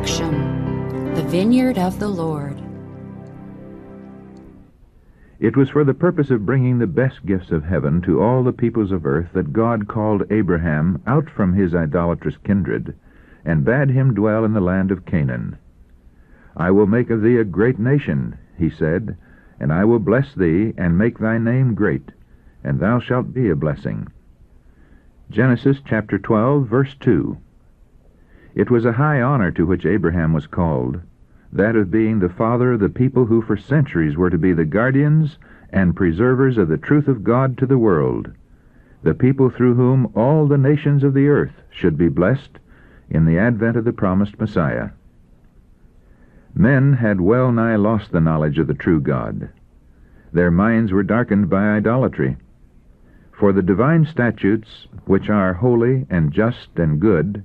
Introduction. The Vineyard of the Lord. It was for the purpose of bringing the best gifts of heaven to all the peoples of earth that God called Abraham out from his idolatrous kindred, and bade him dwell in the land of Canaan. "I will make of thee a great nation," he said, "and I will bless thee, and make thy name great, and thou shalt be a blessing." Genesis chapter 12, verse 2. It was a high honor to which Abraham was called, that of being the father of the people who for centuries were to be the guardians and preservers of the truth of God to the world, the people through whom all the nations of the earth should be blessed in the advent of the promised Messiah. Men had well nigh lost the knowledge of the true God. Their minds were darkened by idolatry. For the divine statutes, which are holy and just and good,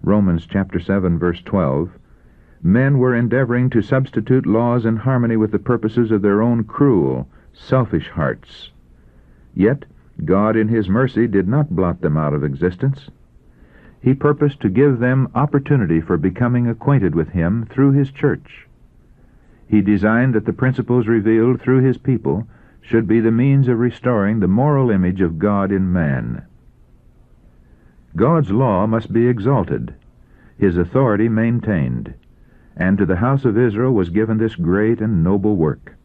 Romans chapter 7, verse 12, men were endeavoring to substitute laws in harmony with the purposes of their own cruel, selfish hearts. Yet God in His mercy did not blot them out of existence. He purposed to give them opportunity for becoming acquainted with Him through His church. He designed that the principles revealed through His people should be the means of restoring the moral image of God in man. God's law must be exalted, His authority maintained, and to the house of Israel was given this great and noble work.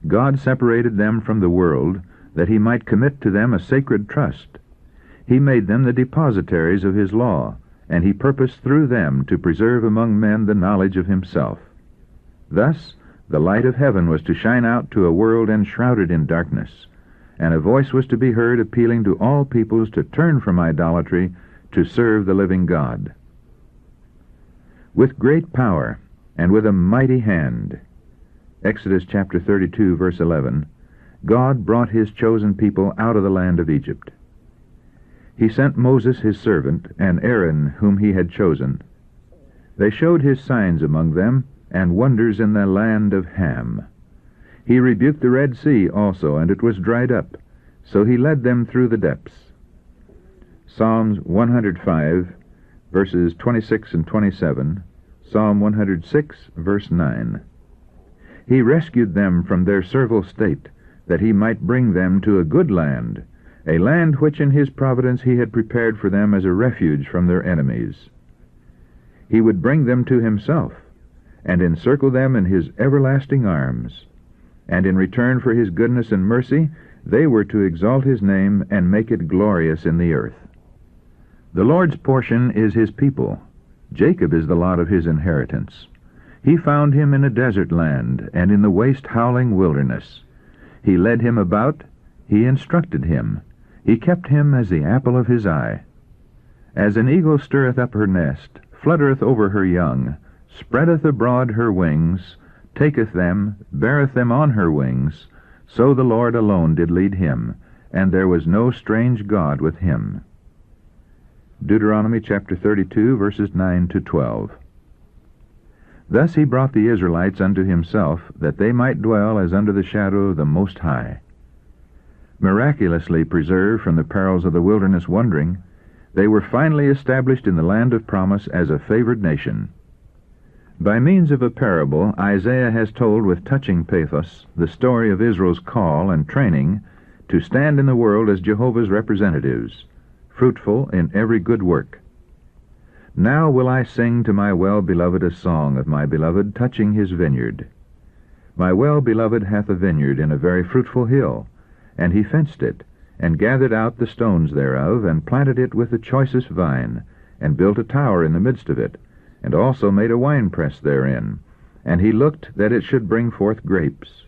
God separated them from the world that He might commit to them a sacred trust. He made them the depositaries of His law, and He purposed through them to preserve among men the knowledge of Himself. Thus, the light of heaven was to shine out to a world enshrouded in darkness, and a voice was to be heard appealing to all peoples to turn from idolatry to serve the living God. With great power and with a mighty hand, Exodus chapter 32, verse 11, God brought His chosen people out of the land of Egypt. He sent Moses His servant, and Aaron whom He had chosen. They showed His signs among them, and wonders in the land of Ham. He rebuked the Red Sea also, and it was dried up, so He led them through the depths. Psalms 105, verses 26 and 27, Psalm 106, verse 9. He rescued them from their servile state, that He might bring them to a good land, a land which in His providence He had prepared for them as a refuge from their enemies. He would bring them to Himself, and encircle them in His everlasting arms, and in return for His goodness and mercy, they were to exalt His name and make it glorious in the earth. The Lord's portion is His people. Jacob is the lot of His inheritance. He found him in a desert land, and in the waste howling wilderness. He led him about, He instructed him. He kept him as the apple of His eye. As an eagle stirreth up her nest, fluttereth over her young, spreadeth abroad her wings, taketh them, beareth them on her wings, so the Lord alone did lead him, and there was no strange God with him. Deuteronomy chapter 32, verses 9 to 12. Thus He brought the Israelites unto Himself, that they might dwell as under the shadow of the Most High. Miraculously preserved from the perils of the wilderness wandering, they were finally established in the land of promise as a favored nation. By means of a parable, Isaiah has told with touching pathos the story of Israel's call and training to stand in the world as Jehovah's representatives, fruitful in every good work. Now will I sing to my well-beloved a song of my beloved touching His vineyard. My well-beloved hath a vineyard in a very fruitful hill, and he fenced it, and gathered out the stones thereof, and planted it with the choicest vine, and built a tower in the midst of it, and also made a winepress therein, and he looked that it should bring forth grapes.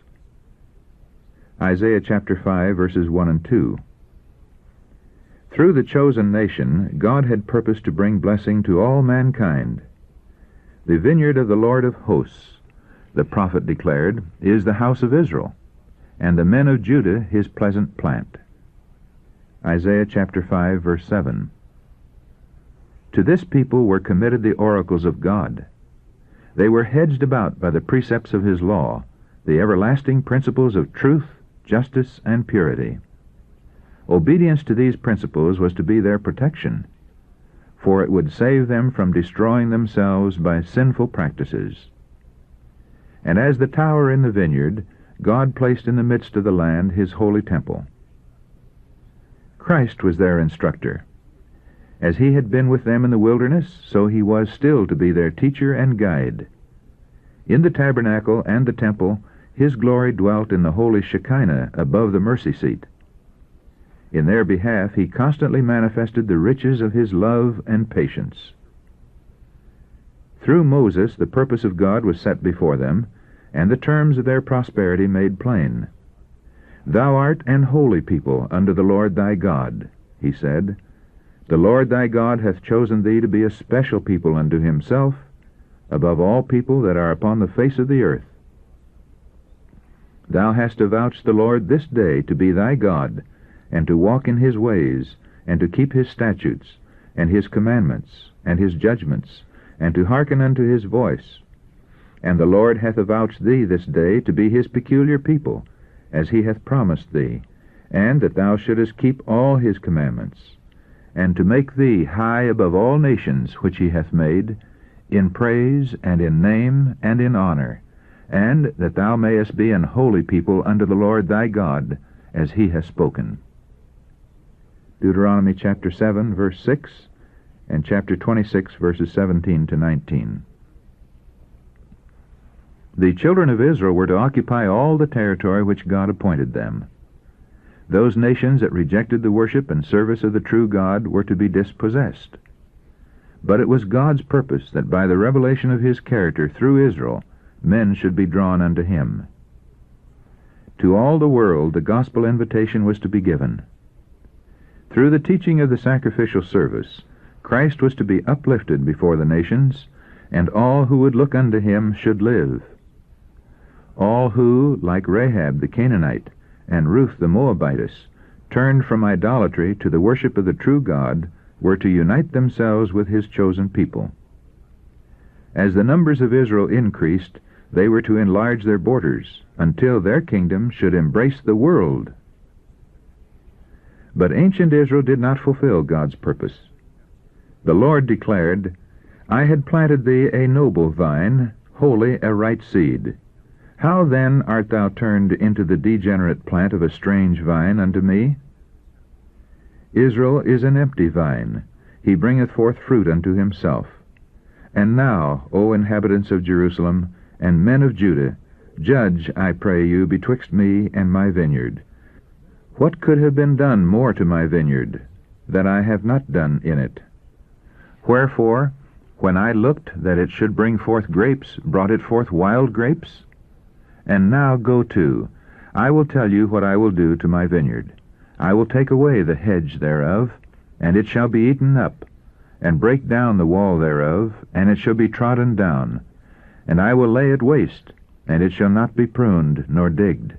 Isaiah chapter 5, verses 1 and 2. Through the chosen nation, God had purposed to bring blessing to all mankind. The vineyard of the Lord of hosts, the prophet declared, is the house of Israel, and the men of Judah His pleasant plant. Isaiah chapter 5, verse 7. To this people were committed the oracles of God. They were hedged about by the precepts of His law, the everlasting principles of truth, justice, and purity. Obedience to these principles was to be their protection. for it would save them from destroying themselves by sinful practices. And as the tower in the vineyard, God placed in the midst of the land his holy temple. Christ was their instructor. As he had been with them in the wilderness, so he was still to be their teacher and guide. In the tabernacle and the temple, his glory dwelt in the holy Shekinah above the mercy seat. In their behalf he constantly manifested the riches of his love and patience. Through Moses the purpose of God was set before them, and the terms of their prosperity made plain. "Thou art an holy people unto the Lord thy God," he said. "The Lord thy God hath chosen thee to be a special people unto himself, above all people that are upon the face of the earth. Thou hast avouched the Lord this day to be thy God, and to walk in his ways, and to keep his statutes, and his commandments, and his judgments, and to hearken unto his voice. And the Lord hath avouched thee this day to be his peculiar people, as he hath promised thee, and that thou shouldest keep all his commandments, and to make thee high above all nations which he hath made, in praise, and in name, and in honor, and that thou mayest be an holy people unto the Lord thy God, as he hath spoken." Deuteronomy chapter 7, verse 6, and chapter 26, verses 17 to 19. The children of Israel were to occupy all the territory which God appointed them. Those nations that rejected the worship and service of the true God were to be dispossessed. But it was God's purpose that by the revelation of his character through Israel, men should be drawn unto him. To all the world the gospel invitation was to be given. Through the teaching of the sacrificial service, Christ was to be uplifted before the nations, and all who would look unto him should live. All who, like Rahab the Canaanite and Ruth the Moabitess, turned from idolatry to the worship of the true God, were to unite themselves with his chosen people. As the numbers of Israel increased, they were to enlarge their borders, until their kingdom should embrace the world. But ancient Israel did not fulfill God's purpose. The Lord declared, "I had planted thee a noble vine, wholly a right seed. How then art thou turned into the degenerate plant of a strange vine unto me?" Israel is an empty vine. He bringeth forth fruit unto himself. And now, O inhabitants of Jerusalem, and men of Judah, judge, I pray you, betwixt me and my vineyard. What could have been done more to my vineyard, that I have not done in it? Wherefore, when I looked that it should bring forth grapes, brought it forth wild grapes? And now go to, I will tell you what I will do to my vineyard. I will take away the hedge thereof, and it shall be eaten up, and break down the wall thereof, and it shall be trodden down. And I will lay it waste, and it shall not be pruned nor digged.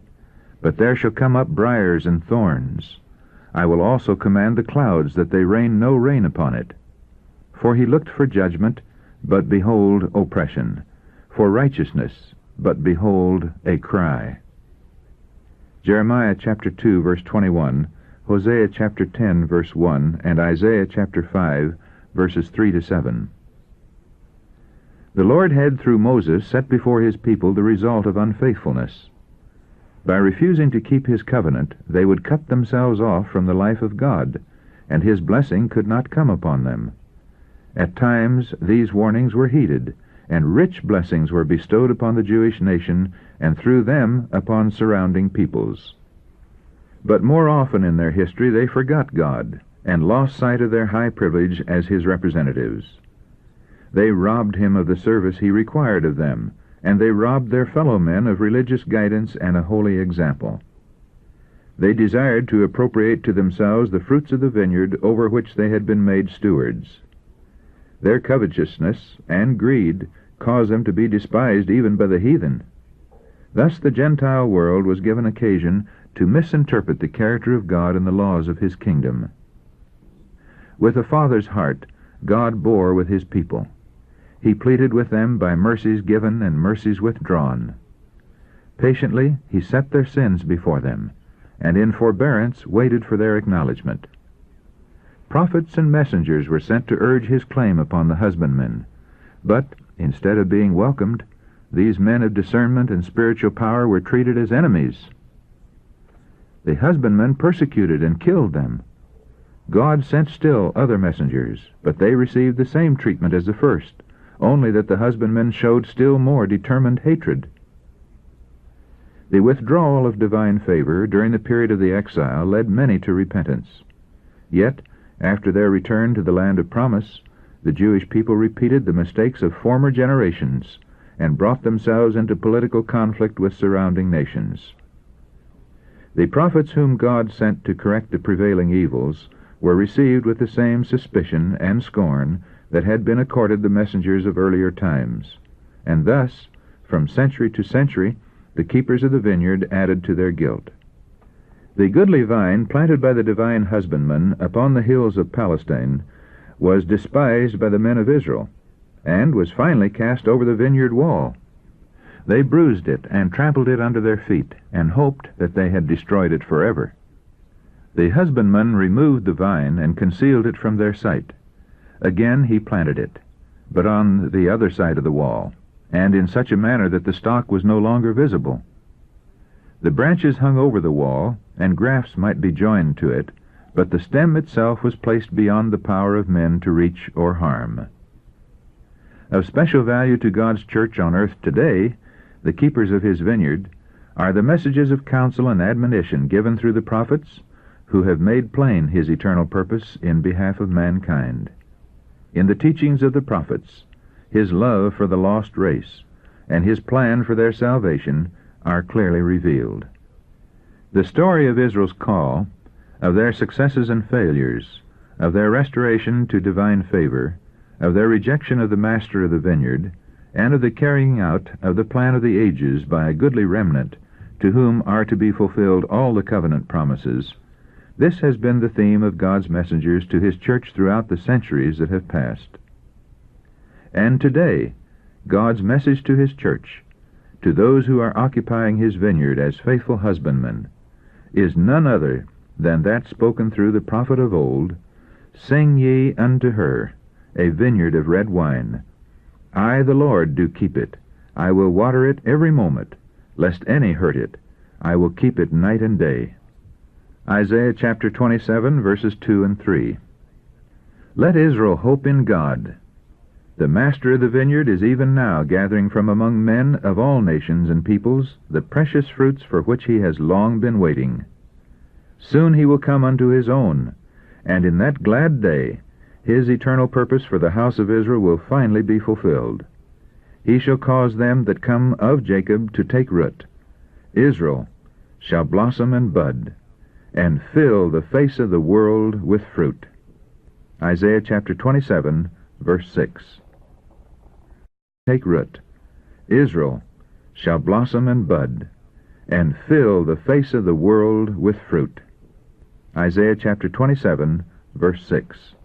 But there shall come up briars and thorns. I will also command the clouds that they rain no rain upon it. For he looked for judgment, but behold oppression, for righteousness, but behold a cry. Jeremiah chapter 2, verse 21, Hosea chapter 10, verse 1, and Isaiah chapter 5, verses 3 to 7. The Lord had, through Moses, set before his people the result of unfaithfulness. By refusing to keep his covenant, they would cut themselves off from the life of God, and his blessing could not come upon them. At times these warnings were heeded, and rich blessings were bestowed upon the Jewish nation, and through them upon surrounding peoples. But more often in their history they forgot God, and lost sight of their high privilege as his representatives. They robbed him of the service he required of them, and they robbed their fellow men of religious guidance and a holy example. They desired to appropriate to themselves the fruits of the vineyard over which they had been made stewards. Their covetousness and greed caused them to be despised even by the heathen. Thus the Gentile world was given occasion to misinterpret the character of God and the laws of his kingdom. With a father's heart, God bore with his people. He pleaded with them by mercies given and mercies withdrawn. Patiently he set their sins before them, and in forbearance waited for their acknowledgment. Prophets and messengers were sent to urge his claim upon the husbandmen. But, instead of being welcomed, these men of discernment and spiritual power were treated as enemies. The husbandmen persecuted and killed them. God sent still other messengers, but they received the same treatment as the first, only that the husbandmen showed still more determined hatred. The withdrawal of divine favor during the period of the exile led many to repentance. Yet, after their return to the land of promise, the Jewish people repeated the mistakes of former generations and brought themselves into political conflict with surrounding nations. The prophets whom God sent to correct the prevailing evils were received with the same suspicion and scorn that had been accorded the messengers of earlier times, and thus, from century to century, the keepers of the vineyard added to their guilt. The goodly vine planted by the divine husbandman upon the hills of Palestine was despised by the men of Israel, and was finally cast over the vineyard wall. They bruised it and trampled it under their feet, and hoped that they had destroyed it forever. The husbandman removed the vine and concealed it from their sight. Again he planted it, but on the other side of the wall, and in such a manner that the stalk was no longer visible. The branches hung over the wall, and grafts might be joined to it, but the stem itself was placed beyond the power of men to reach or harm. Of special value to God's church on earth today, the keepers of his vineyard, are the messages of counsel and admonition given through the prophets, who have made plain his eternal purpose in behalf of mankind. In the teachings of the prophets, his love for the lost race and his plan for their salvation are clearly revealed. The story of Israel's call, of their successes and failures, of their restoration to divine favor, of their rejection of the master of the vineyard, and of the carrying out of the plan of the ages by a goodly remnant, to whom are to be fulfilled all the covenant promises, this has been the theme of God's messengers to his church throughout the centuries that have passed. And today, God's message to his church, to those who are occupying his vineyard as faithful husbandmen, is none other than that spoken through the prophet of old, "Sing ye unto her, a vineyard of red wine. I, the Lord, do keep it. I will water it every moment, lest any hurt it. I will keep it night and day." Isaiah chapter 27, verses 2 and 3. Let Israel hope in God. The master of the vineyard is even now gathering from among men of all nations and peoples the precious fruits for which he has long been waiting. Soon he will come unto his own, and in that glad day his eternal purpose for the house of Israel will finally be fulfilled. He shall cause them that come of Jacob to take root. Israel shall blossom and bud, and fill the face of the world with fruit. Isaiah chapter 27, verse 6. Take root. Israel shall blossom and bud, and fill the face of the world with fruit. Isaiah chapter 27, verse 6.